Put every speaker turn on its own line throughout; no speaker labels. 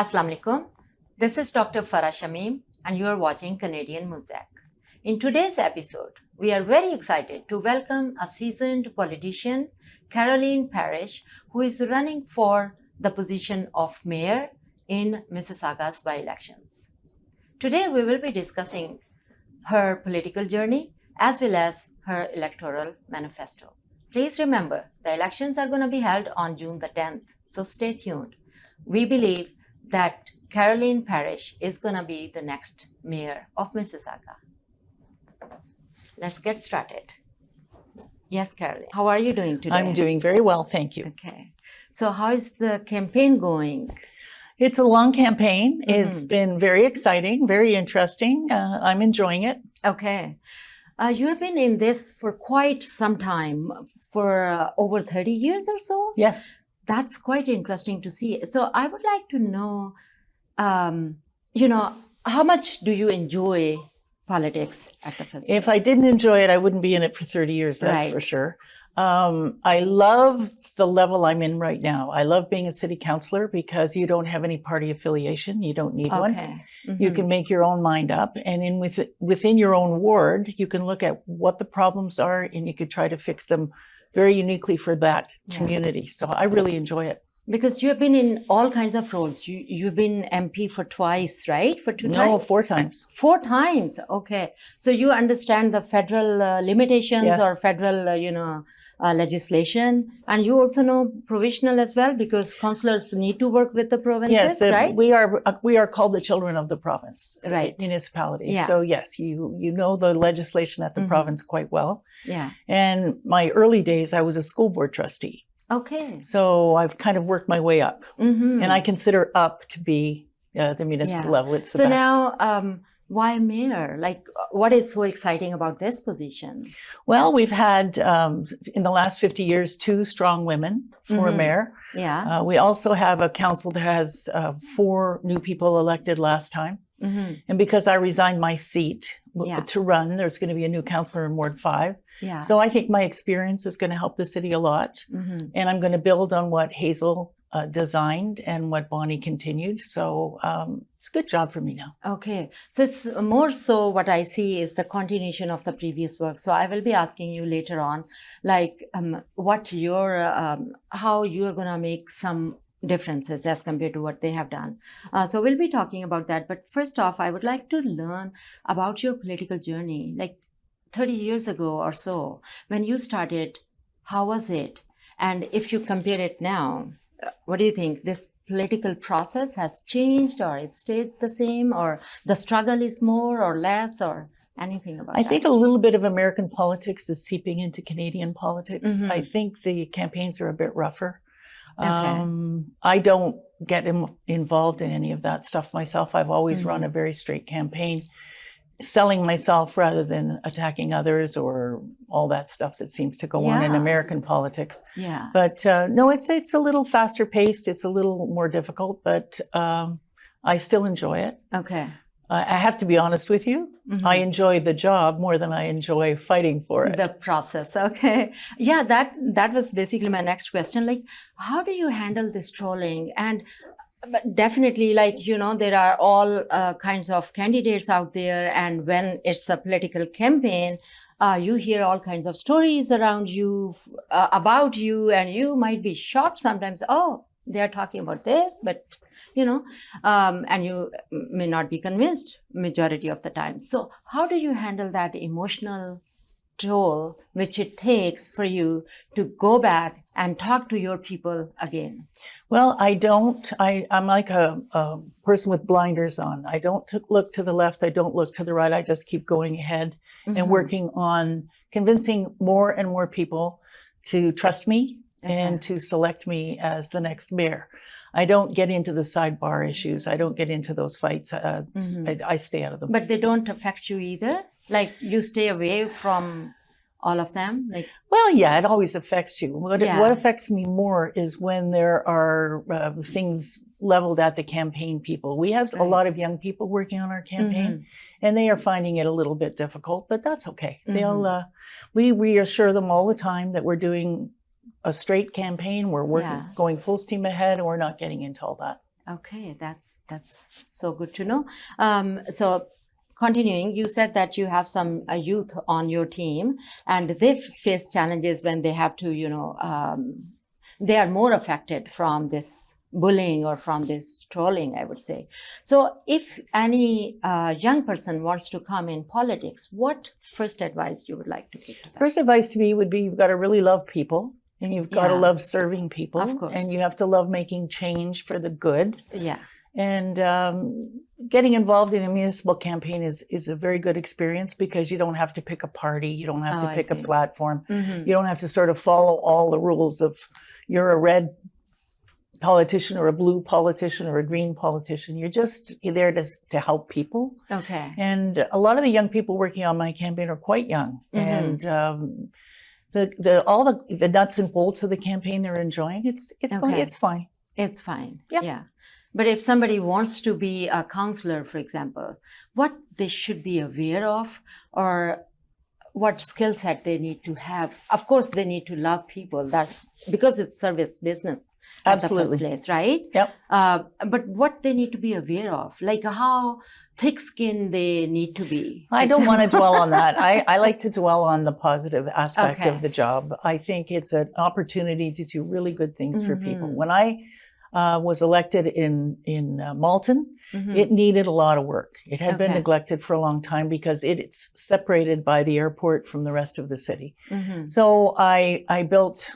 Assalamu alaikum. This is Dr. Farah Shamim, and you are watching Canadian Mosaic. In today's episode, we are very excited to welcome a seasoned politician, Carolyn Parrish, who is running for the position of mayor in Mississauga's by-elections. Today, we will be discussing her political journey as well as her electoral manifesto. Please remember, the elections are going to be held on June the 10th, so stay tuned. We believe that Carolyn Parrish is going to be the next mayor of Mississauga. Let's get started. Yes, Carolyn, how are you doing today?
I'm doing very well, thank you.
Okay. So how is the campaign going?
It's a long campaign. It's been very exciting, very interesting. I'm enjoying it.
Okay. You have been in this for quite some time, for over 30 years or so?
Yes.
That's quite interesting to see. So I would like to know, how much do you enjoy politics at the first place?
If I didn't enjoy it, I wouldn't be in it for 30 years, that's
Right.
for sure. I love the level I'm in right now. I love being a city councillor because you don't have any party affiliation. You don't need one.
Okay.
You can make your own mind up. And within your own ward, you can look at what the problems are and you could try to fix them very uniquely for that community. So I really enjoy it.
Because you have been in all kinds of roles. You've been MP for twice, right? For two times?
No, 4 times.
4 times. Okay. So you understand the federal limitations
Yes.
or federal, legislation. And you also know provisional as well, because councillors need to work with the provinces, right?
we are called the children of the province,
Right.
municipalities.
Yeah.
So yes, you know the legislation at the province quite well.
Yeah.
And my early days, I was a school board trustee.
Okay.
So I've kind of worked my way up.
Mm-hmm.
And I consider up to be the municipal level. It's the
So
best.
now, why mayor? Like, what is so exciting about this position?
Well, we've had, in the last 50 years, 2 strong women for mayor.
Yeah.
We also have a council that has 4 new people elected last time.
Mm-hmm.
And because I resigned my seat
Yeah.
to run, there's going to be a new councillor in Ward 5.
Yeah.
So I think my experience is going to help the city a lot.
Mm-hmm.
And I'm going to build on what Hazel designed and what Bonnie continued. So it's a good job for me now.
Okay. So it's more so what I see is the continuation of the previous work. So I will be asking you later on, like, what how you're going to make some differences as compared to what they have done. So we'll be talking about that. But first off, I would like to learn about your political journey. Like 30 years ago or so, when you started, how was it? And if you compare it now, what do you think? This political process has changed or it stayed the same, or the struggle is more or less, or anything about
I
that?
think a little bit of American politics is seeping into Canadian politics.
Mhm.
I think the campaigns are a bit rougher.
Okay.
I don't get involved in any of that stuff myself. I've always run a very straight campaign, selling myself rather than attacking others or all that stuff that seems to go on in
Yeah.
American politics.
Yeah.
But no, it's a little faster paced. It's a little more difficult, but I still enjoy it.
Okay.
I have to be honest with you.
Mhm.
I enjoy the job more than I enjoy fighting for it.
The process. Okay. Yeah, that was basically my next question. Like, how do you handle this trolling? And but definitely, like, there are all kinds of candidates out there. And when it's a political campaign, you hear all kinds of stories around you, about you, and you might be shocked sometimes. Oh, they're talking about this, but, and you may not be convinced majority of the time. So how do you handle that emotional toll which it takes for you to go back and talk to your people again?
Well, I'm like a person with blinders on. I don't look to the left. I don't look to the right. I just keep going ahead and working on convincing more and more people to trust me and to select me as the next mayor. I don't get into the sidebar issues. I don't get into those fights. I stay out of them.
But they don't affect you either? Like, you stay away from all of them? Like,
well, yeah, it always affects you. What
Yeah.
affects me more is when there are things leveled at the campaign people. We have a
Right.
lot of young people working on our campaign, and they are finding it a little bit difficult, but that's okay. We reassure them all the time that we're doing a straight campaign. We're working,
Yeah.
going full steam ahead, and we're not getting into all that.
Okay, that's so good to know. So continuing, you said that you have some youth on your team, and they face challenges when they have to, they are more affected from this bullying or from this trolling, I would say. So, if any young person wants to come in politics, what first advice you would like to give to them?
First advice to me would be you've got to really love people, and you've got to
Yeah.
love serving people,
Of course.
and you have to love making change for the good.
Yeah.
And getting involved in a municipal campaign is a very good experience because you don't have to pick a party, you don't have
Oh,
to
I
pick a
see.
platform,
Mhm.
you don't have to sort of follow all the rules of you're a red politician or a blue politician or a green politician. You're there to help people.
Okay.
And a lot of the young people working on my campaign are quite young,
Mhm.
and all the nuts and bolts of the campaign they're enjoying.
Okay.
It's fine.
It's fine.
Yep.
Yeah. But if somebody wants to be a counselor, for example, what they should be aware of, or what skill set they need to have? Of course, they need to love people. That's because it's service business at
Absolutely.
the first place, right?
Yep.
But what they need to be aware of, like how thick-skinned they need to be.
I don't want to dwell on that. I like to dwell on the positive aspect
Okay.
of the job. I think it's an opportunity to do really good things for people.
Mhm.
When I was elected in Malton,
Mhm.
it needed a lot of work. It had been
Okay.
neglected for a long time because it's separated by the airport from the rest of the city.
Mhm.
So I built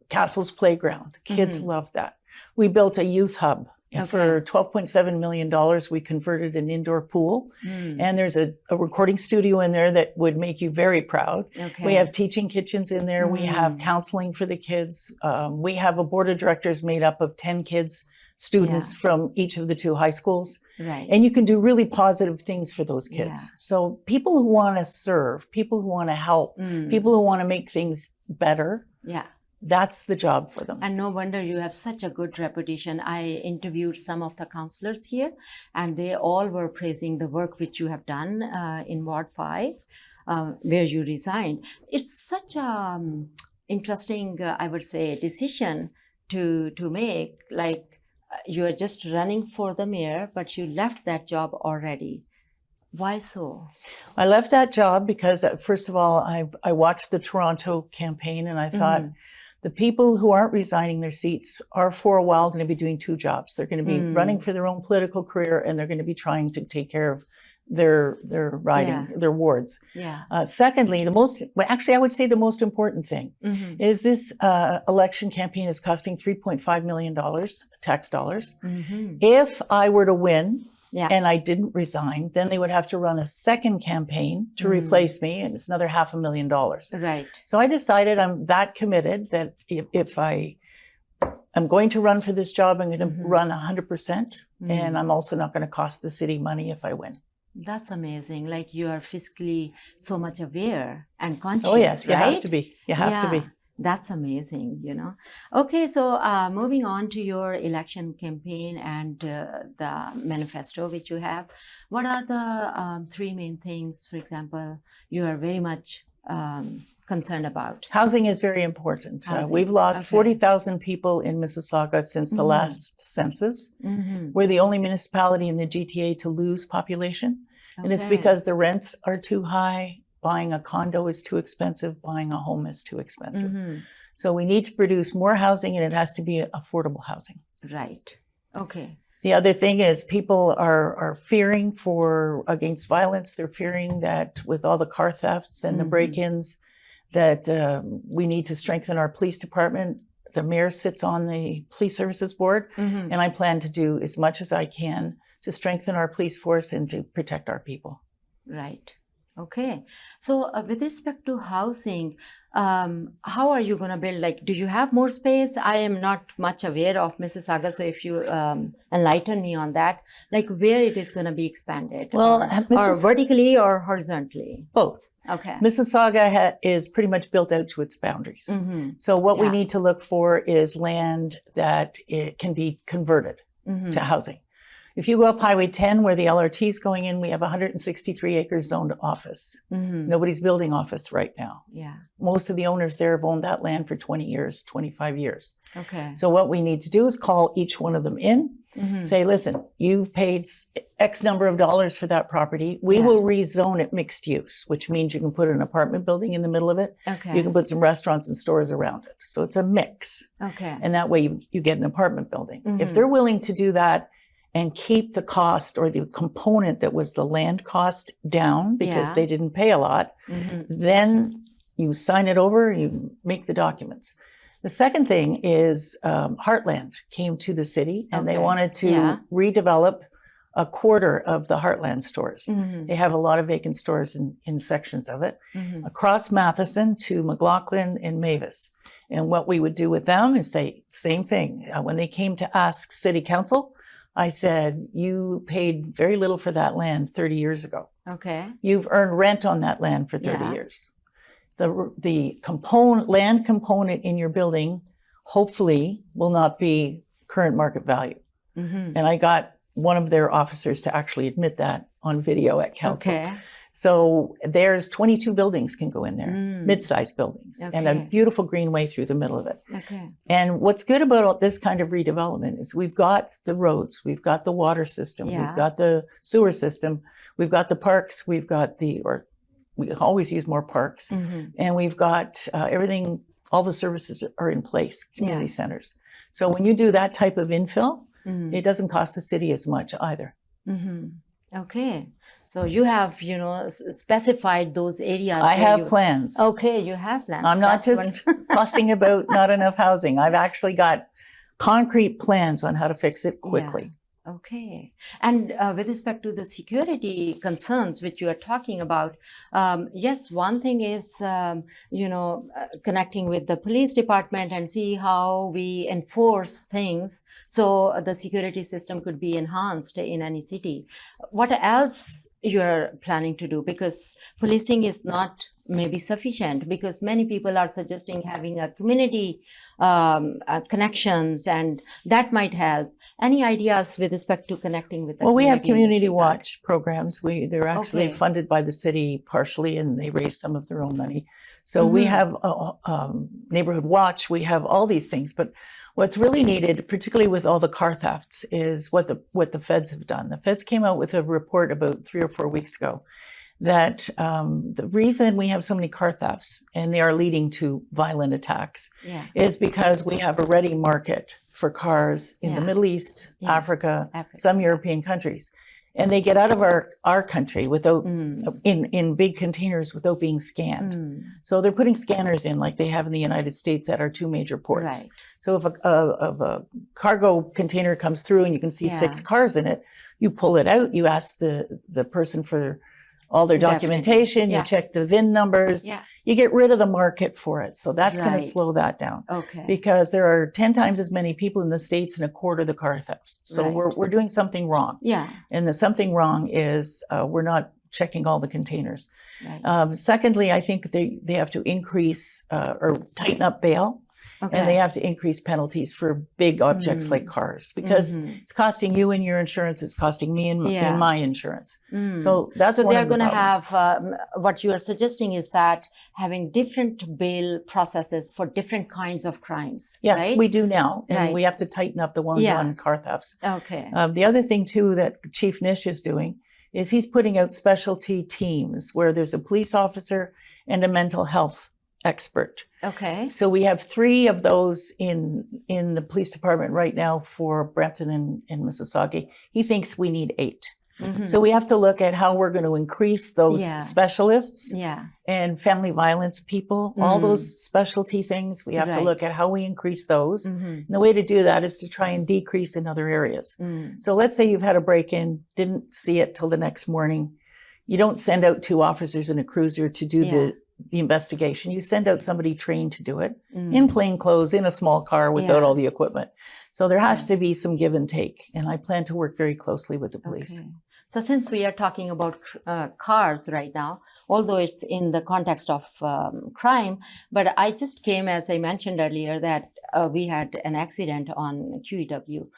Castle's Playground. Kids
Mhm.
loved that. We built a youth hub. For
Okay.
$12.7 million, we converted an indoor pool.
Mm.
And there's a recording studio in there that would make you very proud.
Okay.
We have teaching kitchens in there. We have
Mm.
counseling for the kids. We have a board of directors made up of 10 kids, students from each of the two high schools.
Right.
And you can do really positive things for those kids.
Yeah.
So people who want to serve, people who want to help,
Mm.
people who want to make things better,
Yeah.
that's the job for them.
And no wonder you have such a good reputation. I interviewed some of the counselors here, and they all were praising the work which you have done in Ward 5, where you resigned. It's such a interesting, I would say, decision to make. Like you are just running for the mayor, but you left that job already. Why so?
I left that job because, first of all, I watched the Toronto campaign and I thought, the people who aren't resigning their seats are for a while going to be doing two jobs. They're going to be running for their own political career, and they're going to be trying to take care of their riding, their wards.
Yeah.
Secondly, I would say the most important thing is this election campaign is costing $3.5 million tax dollars.
Mm-hmm.
If I were to win,
Yeah.
and I didn't resign, then they would have to run a second campaign to replace me, and it's another $500,000.
Right.
So I decided I'm that committed that if I'm going to run for this job, I'm going to run 100%, and I'm also not going to cost the city money if I win.
That's amazing. Like you are fiscally so much aware and conscious.
Oh yes, you
right?
have to be. You have to be.
That's amazing, Okay, so moving on to your election campaign and the manifesto which you have, what are the three main things, for example, you are very much concerned about?
Housing is very important. We've lost 40,000 people in Mississauga since the last census. We're the only municipality in the GTA to lose population, and it's because the rents are too high. Buying a condo is too expensive. Buying a home is too expensive. So we need to produce more housing, and it has to be affordable housing.
Right. Okay.
The other thing is people are fearing against violence. They're fearing that with all the car thefts and the break-ins, that we need to strengthen our police department. The mayor sits on the police services board, and I plan to do as much as I can to strengthen our police force and to protect our people.
Right. Okay. So with respect to housing, how are you going to build? Like, do you have more space? I am not much aware of Mississauga, so if you enlighten me on that, like where it is going to be expanded,
Well,
or vertically or horizontally?
Both.
Okay.
Mississauga is pretty much built out to its boundaries. So what we need to look for is land that it can be converted to housing. If you go up Highway 10, where the LRT is going in, we have 163 acres zoned office. Nobody's building office right now.
Yeah.
Most of the owners there have owned that land for 20 years, 25 years.
Okay.
So what we need to do is call each one of them in
Mhm.
Say, listen, you've paid X number of dollars for that property. We
Yeah.
will rezone it mixed use, which means you can put an apartment building in the middle of it.
Okay.
You can put some restaurants and stores around it. So it's a mix.
Okay.
And that way you get an apartment building. If
Mhm.
they're willing to do that and keep the cost or the component that was the land cost down because
Yeah.
they didn't pay a lot,
Mhm.
then you sign it over, you make the documents. The second thing is Heartland came to the city and they
Okay.
wanted to
Yeah.
redevelop a quarter of the Heartland stores.
Mhm.
They have a lot of vacant stores in sections of it,
Mhm.
across Matheson to McLaughlin and Mavis. And what we would do with them is say, same thing. When they came to ask city council, I said, you paid very little for that land 30 years ago.
Okay.
You've earned rent on that land for 30
Yeah.
years. The land component in your building hopefully will not be current market value.
Mhm.
And I got one of their officers to actually admit that on video at council.
Okay.
So there's 22 buildings can go in there,
Mm.
mid-sized buildings, and a
Okay.
beautiful greenway through the middle of it.
Okay.
And what's good about this kind of redevelopment is we've got the roads, we've got the water system,
Yeah.
we've got the sewer system, we've got the parks, we've got we always use more parks,
Mhm.
and we've got everything, all the services are in place, community
Yeah.
centers. So when you do that type of infill,
Mhm.
it doesn't cost the city as much either.
Mhm. Okay. So you have, specified those areas.
I
where
have
you...
plans.
Okay, you have plans.
I'm not
That's
just
wonderful.
fussing about not enough housing. I've actually got concrete plans on how to fix it quickly.
Okay. And with respect to the security concerns which you are talking about, yes, one thing is, connecting with the police department and see how we enforce things so the security system could be enhanced in any city. What else you're planning to do? Because policing is not maybe sufficient, because many people are suggesting having a community connections, and that might help. Any ideas with respect to connecting with the
Well, we have
community in this
community
regard?
watch programs. They're actually
Okay.
funded by the city partially, and they raise some of their own money. So we
Mhm.
have neighborhood watch. We have all these things. But what's really needed, particularly with all the car thefts, is what the feds have done. The feds came out with a report about 3 or 4 weeks ago that the reason we have so many car thefts, and they are leading to violent attacks,
Yeah.
is because we have a ready market for cars in the
Yeah.
Middle East,
Yeah.
Africa,
Africa.
some European countries. And they get out of our country without
Mm.
in big containers without being scanned.
Mm.
So they're putting scanners in like they have in the United States at our 2 major ports.
Right.
So if a cargo container comes through and you can see 6
Yeah.
cars in it, you pull it out, you ask the person for all their
Definitely.
documentation,
Yeah.
you check the VIN numbers,
Yeah.
you get rid of the market for it. So that's going
Right.
to slow that down.
Okay.
Because there are 10 times as many people in the States and a quarter the car thefts. So
Right.
we're doing something wrong.
Yeah.
And the something wrong is we're not checking all the containers.
Right.
Secondly, I think they have to increase or tighten up bail.
Okay.
And they have to increase penalties for big objects like cars, because
Mhm.
it's costing you in your insurance, it's costing me in
Yeah.
my insurance.
Mm.
So that's
So
one
they're
of the
going to
problems.
have what you are suggesting is that having different bail processes for different kinds of crimes.
Yes,
right?
we do now, and
Right.
we have to tighten up the ones
Yeah.
on car thefts.
Okay.
The other thing too that Chief Nish is doing is he's putting out specialty teams where there's a police officer and a mental health expert.
Okay.
So we have 3 of those in the police department right now for Brampton and Mississauga. He thinks we need 8.
Mhm.
So we have to look at how we're going to increase those
Yeah.
specialists
Yeah.
and family violence people, all
Mm.
those specialty things. We have to
Right.
look at how we increase those.
Mhm.
And the way to do that is to try and decrease in other areas.
Mm.
So let's say you've had a break-in, didn't see it till the next morning. You don't send out 2 officers in a cruiser to do
Yeah.
the investigation. You send out somebody trained to do it
Mm.
in plain clothes, in a small car without
Yeah.
all the equipment. So there has to be some give and take. And I plan to work very closely with the police.
Okay. So since we are talking about cars right now, although it's in the context of crime, but I just came, as I mentioned earlier, that we had an accident on QEW.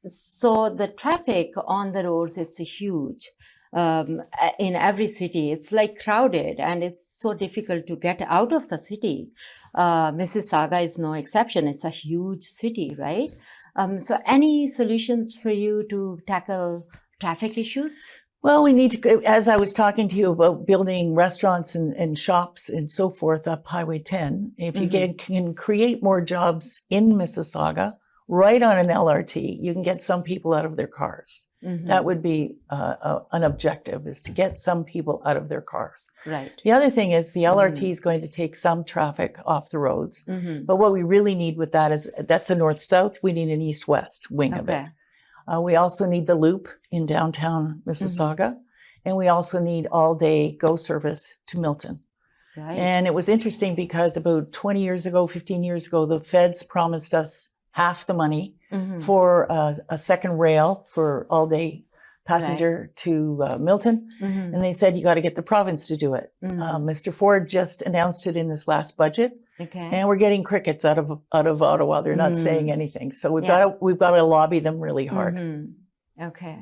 So the traffic on the roads is huge. in every city. It's like crowded and it's so difficult to get out of the city. Mississauga is no exception. It's a huge city, right? So any solutions for you to tackle traffic issues?
Well, we need to, as I was talking to you about building restaurants and shops and so forth up Highway 10, if you can create more jobs in Mississauga, right on an LRT, you can get some people out of their cars. That would be an objective, is to get some people out of their cars.
Right.
The other thing is the LRT is going to take some traffic off the roads. But what we really need with that is, that's a north-south, we need an east-west wing of it. We also need the loop in downtown Mississauga, and we also need all-day GO service to Milton.
Right.
And it was interesting because about 20 years ago, 15 years ago, the feds promised us half the money for a second rail for all-day passenger to Milton. And they said, you got to get the province to do it. Mr. Ford just announced it in this last budget. And we're getting crickets out of Ottawa. They're not saying anything. So we've got to lobby them really hard.
Okay.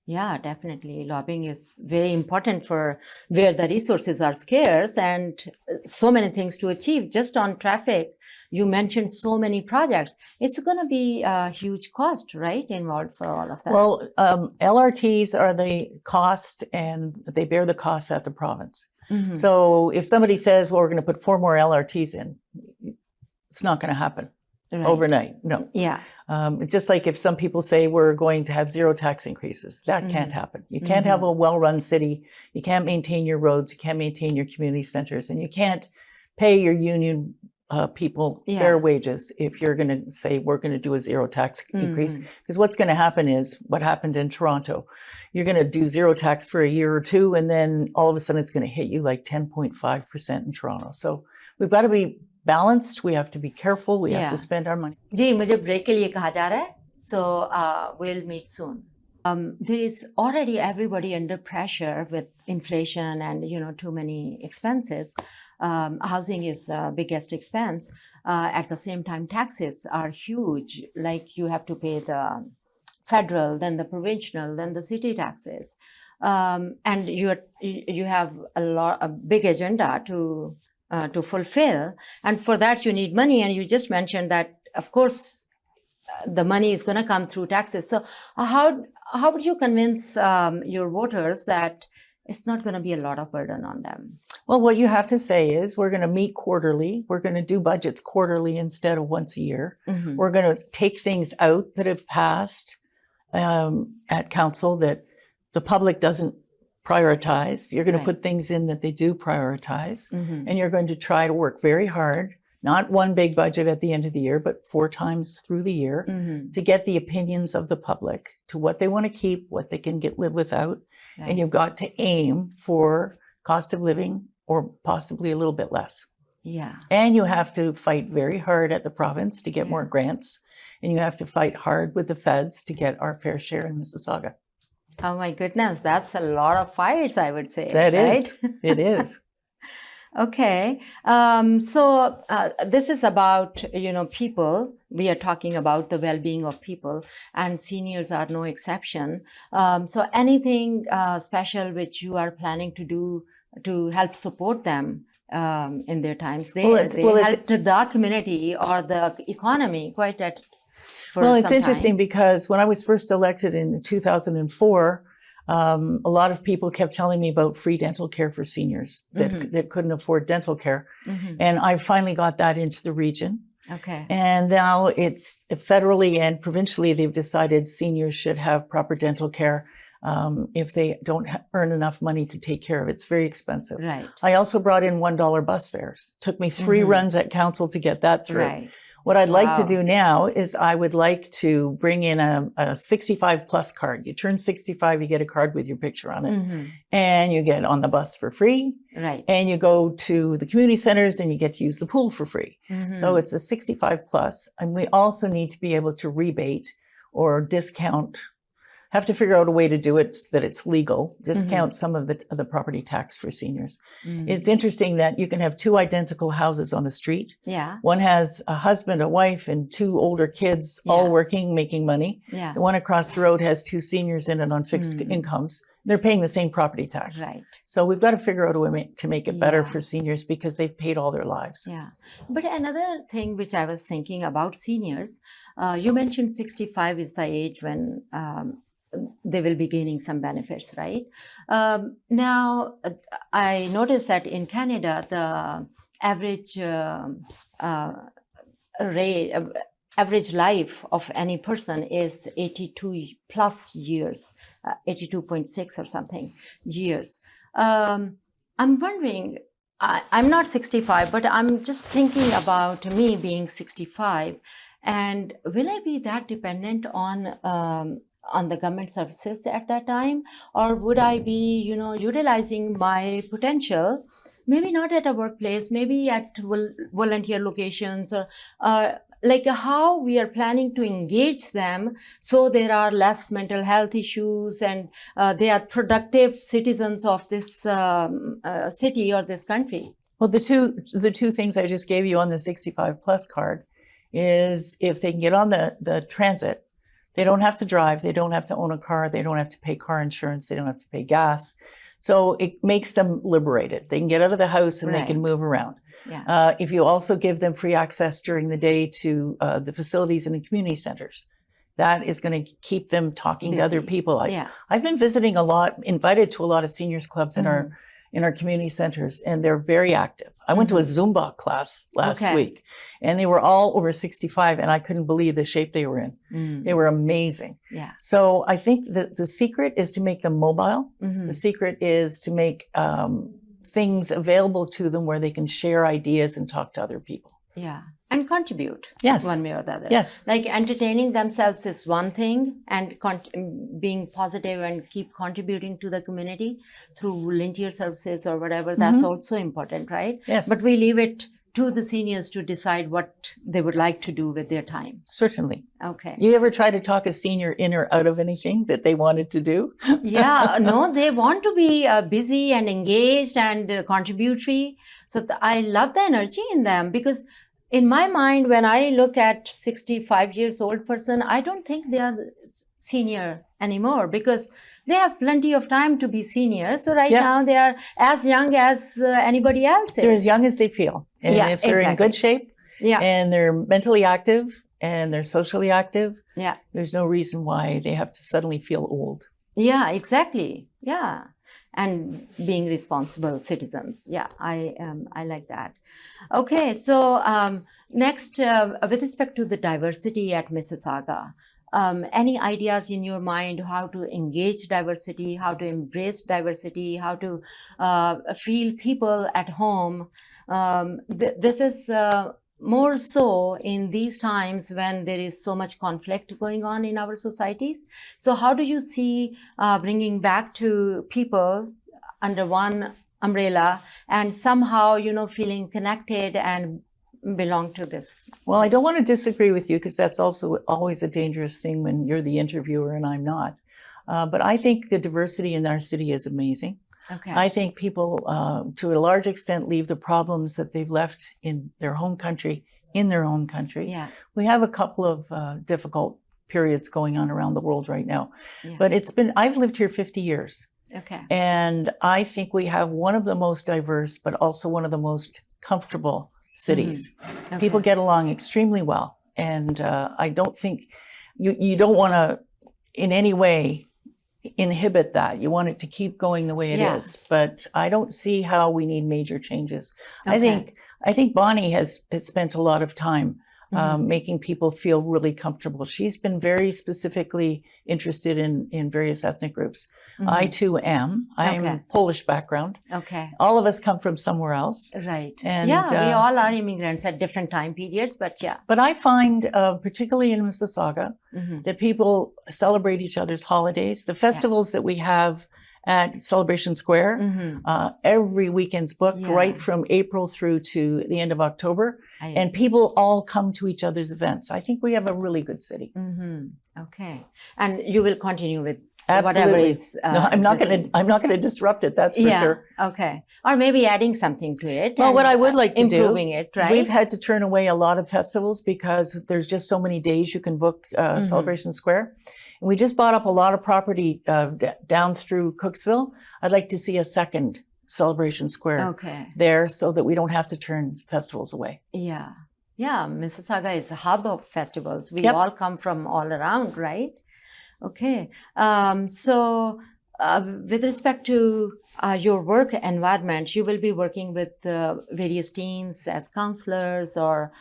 Yeah, definitely. Lobbying is very important for where the resources are scarce and so many things to achieve. Just on traffic, you mentioned so many projects. It's going to be a huge cost, right, involved for all of that?
Well, LRTs are the cost, and they bear the costs at the province. So if somebody says, well, we're going to put 4 more LRTs in, it's not going to happen overnight. No.
Yeah.
It's just like if some people say we're going to have 0 tax increases, that can't happen. You can't have a well-run city. You can't maintain your roads. You can't maintain your community centers, and you can't pay your union people fair wages if you're going to say we're going to do a 0 tax increase. Because what's going to happen is what happened in Toronto. You're going to do 0 tax for a year or two, and then all of a sudden it's going to hit you like 10.5% in Toronto. So we've got to be balanced. We have to be careful. We have to spend our money.
जी मुझे break के लिए कहा जा रहा है. So we'll meet soon. There is already everybody under pressure with inflation and too many expenses. Housing is the biggest expense. At the same time, taxes are huge. Like you have to pay the federal, then the provincial, then the city taxes, and you have a big agenda to fulfill, and for that you need money. And you just mentioned that, of course, the money is going to come through taxes. So how would you convince your voters that it's not going to be a lot of burden on them?
Well, what you have to say is we're going to meet quarterly. We're going to do budgets quarterly instead of once a year. We're going to take things out that have passed at council that the public doesn't prioritize. You're going to put things in that they do prioritize. And you're going to try to work very hard, not one big budget at the end of the year, but 4 times through the year to get the opinions of the public to what they want to keep, what they can live without. Right. And you've got to aim for cost of living or possibly a little bit less.
Yeah.
And you have to fight very hard at the province to get more grants. And you have to fight hard with the feds to get our fair share in Mississauga.
Oh my goodness, that's a lot of fights, I would say.
That
right?
is. It is.
Okay. So this is about, people. We are talking about the well-being of people, and seniors are no exception. So anything special which you are planning to do to help support them in their times? They help the community or the economy quite at
Well, it's interesting because when I was first elected in 2004, a lot of people kept telling me about free dental care for seniors that couldn't afford dental care. And I finally got that into the region.
Okay.
And now it's federally and provincially, they've decided seniors should have proper dental care if they don't earn enough money to take care of it. It's very expensive.
Right.
I also brought in $1 bus fares. Took me 3 runs at council to get that through.
Right.
What I'd like to do now is I would like to bring in a 65 plus card. You turn 65, you get a card with your picture on it. And you get on the bus for free.
Right.
And you go to the community centers and you get to use the pool for free. So it's a 65 plus. And we also need to be able to rebate or discount, have to figure out a way to do it so that it's legal, discount some of the property tax for seniors. It's interesting that you can have 2 identical houses on a street.
Yeah.
One has a husband, a wife, and 2 older kids all working, making money.
Yeah.
The one across the road has 2 seniors in it on fixed incomes. They're paying the same property tax.
Right.
So we've got to figure out a way to make it better
Yeah.
for seniors because they've paid all their lives.
Yeah. But another thing which I was thinking about seniors, you mentioned 65 is the age when they will be gaining some benefits, right? Now, I noticed that in Canada, the average rate, average life of any person is 82 plus years, 82.6 or something years. I'm wondering, I'm not 65, but I'm just thinking about me being 65, and will I be that dependent on the government services at that time, or would I be, utilizing my potential? Maybe not at a workplace, maybe at volunteer locations, or like how we are planning to engage them so there are less mental health issues and they are productive citizens of this city or this country.
Well, the two things I just gave you on the 65 plus card is if they can get on the transit, they don't have to drive, they don't have to own a car, they don't have to pay car insurance, they don't have to pay gas. So it makes them liberated. They can get out of the house and
Right.
they can move around.
Yeah.
If you also give them free access during the day to the facilities and the community centers, that is going to keep them talking to other
Busy.
people.
Yeah.
I've been visiting a lot, invited to a lot of seniors clubs in our community centers, and they're very active. I went to a Zumba class last
Okay.
week, and they were all over 65, and I couldn't believe the shape they were in. They were amazing.
Yeah.
So I think that the secret is to make them mobile. The secret is to make things available to them where they can share ideas and talk to other people.
Yeah. And contribute.
Yes.
One way or the other.
Yes.
Like entertaining themselves is one thing, and being positive and keep contributing to the community through volunteer services or whatever, that's also important, right?
Yes.
But we leave it to the seniors to decide what they would like to do with their time.
Certainly.
Okay.
You ever try to talk a senior in or out of anything that they wanted to do?
Yeah, no, they want to be busy and engaged and contributory. So I love the energy in them, because in my mind, when I look at 65 years old person, I don't think they are senior anymore, because they have plenty of time to be senior. So right now they are as young as anybody else is.
They're as young as they feel. And if they're in good shape and they're mentally active and they're socially active, there's no reason why they have to suddenly feel old.
Yeah, exactly. Yeah. And being responsible citizens. Yeah, I like that. Okay, so next, with respect to the diversity at Mississauga, any ideas in your mind how to engage diversity, how to embrace diversity, how to feel people at home? This is more so in these times when there is so much conflict going on in our societies. So how do you see bringing back to people under one umbrella and somehow, feeling connected and belong to this?
Well, I don't want to disagree with you, because that's also always a dangerous thing when you're the interviewer and I'm not. But I think the diversity in our city is amazing.
Okay.
I think people, to a large extent, leave the problems that they've left in their home country in their own country.
Yeah.
We have a couple of difficult periods going on around the world right now.
Yeah.
But I've lived here 50 years.
Okay.
And I think we have one of the most diverse, but also one of the most comfortable cities.
Okay.
People get along extremely well. And I don't think, you don't want to in any way inhibit that. You want it to keep going the way it is. But I don't see how we need major changes.
Okay.
I think Bonnie has spent a lot of time making people feel really comfortable. She's been very specifically interested in various ethnic groups. I too am. I'm Polish background.
Okay.
All of us come from somewhere else.
Right.
And,
we all are immigrants at different time periods, but yeah.
But I find, particularly in Mississauga, that people celebrate each other's holidays. The festivals that we have at Celebration Square, every weekend's booked right from April through to the end of October. And people all come to each other's events. I think we have a really good city.
Okay. And you will continue with whatever
Absolutely.
is
No, I'm not going
existing.
to. I'm not going to disrupt it. That's for
Yeah.
sure.
Okay. Or maybe adding something to it.
Well,
and,
what I would like to do,
improving it, right?
we've had to turn away a lot of festivals because there's just so many days you can book Celebration Square. And we just bought up a lot of property down through Cooksville. I'd like to see a second Celebration Square
Okay.
there so that we don't have to turn festivals away.
Yeah. Yeah. Mississauga is a hub of festivals. We
Yep.
all come from all around, right? Okay. So, with respect to your work environment, you will be working with various teams as counselors, or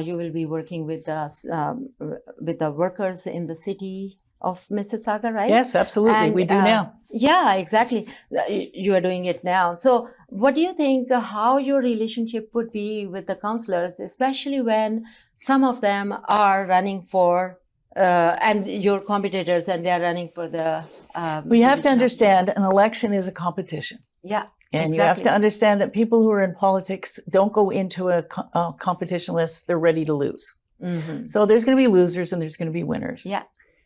you will be working with the workers in the city of Mississauga, right?
Yes, absolutely.
And,
we do now.
Yeah, exactly. You are doing it now. So, what do you think how your relationship would be with the counselors, especially when some of them are running for and your competitors, and they are running for the
We have to
position of-
understand an election is a competition.
Yeah.
And you have to
Exactly.
understand that people who are in politics don't go into a competition list, they're ready to lose.
Mhm.
So there's going to be losers and there's going to be winners.
Yeah.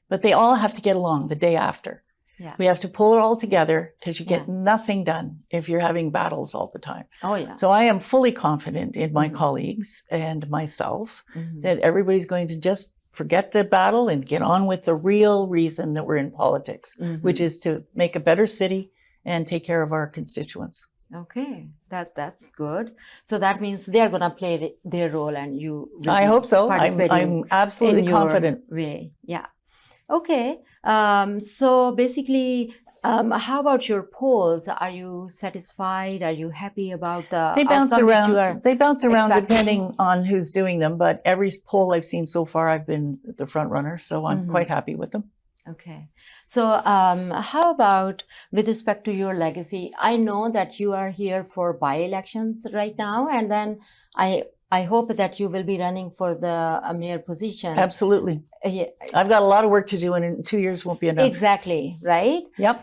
But they all have to get along the day after.
Yeah.
We have to pull it all together because you get
Yeah.
nothing done if you're having battles all the time.
Oh yeah.
So I am fully confident in my
Mhm.
colleagues and myself
Mhm.
that everybody's going to just forget the battle and get on with the real reason that we're in politics, which
Mhm.
is to make a better city and take care of our constituents.
Okay, that's good. So that means they are gonna play their role, and you will
I
be
hope so.
participating
I'm absolutely
in your
confident.
way. Yeah. Okay. So basically, how about your polls? Are you satisfied? Are you happy about the
They bounce
outcome that
around.
you are
They bounce around
expecting?
depending on who's doing them. But every poll I've seen so far, I've been the front runner, so I'm
Mhm.
quite happy with them.
Okay. So, how about with respect to your legacy? I know that you are here for by-elections right now, and then I hope that you will be running for the mayor position.
Absolutely.
Yeah,
I've got a lot of work to do, and in 2 years won't be enough.
exactly, right?
Yep.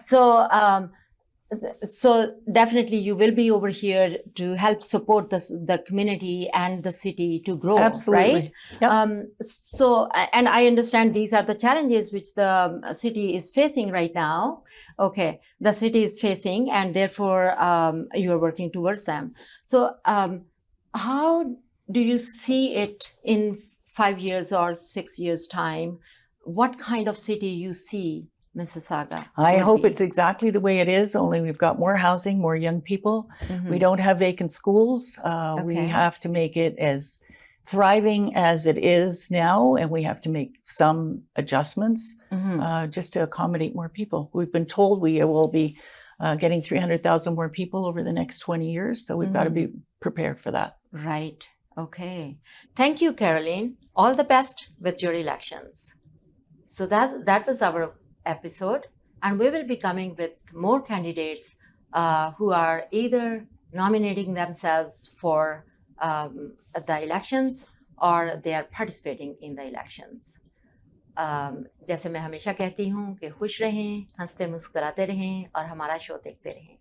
So definitely you will be over here to help support the community and the city to grow,
Absolutely.
right?
Yep.
So, and I understand these are the challenges which the city is facing right now. Okay, the city is facing, and therefore you are working towards them. So, how do you see it in 5 years or 6 years time? What kind of city you see Mississauga?
I
would
hope
be?
it's exactly the way it is, only we've got more housing, more young people.
Mhm.
We don't have vacant schools. We
Okay.
have to make it as thriving as it is now, and we have to make some adjustments
Mhm.
just to accommodate more people. We've been told we will be getting 300,000 more people over the next 20 years, so we've got to be prepared for that.
Right. Okay. Thank you, Carolyn. All the best with your elections. So that was our episode, and we will be coming with more candidates who are either nominating themselves for the elections or they are participating in the elections. जैसे मैं हमेशा कहती हूँ कि खुश रहें, हंसते मुस्कुराते रहें और हमारा शो देखते रहें.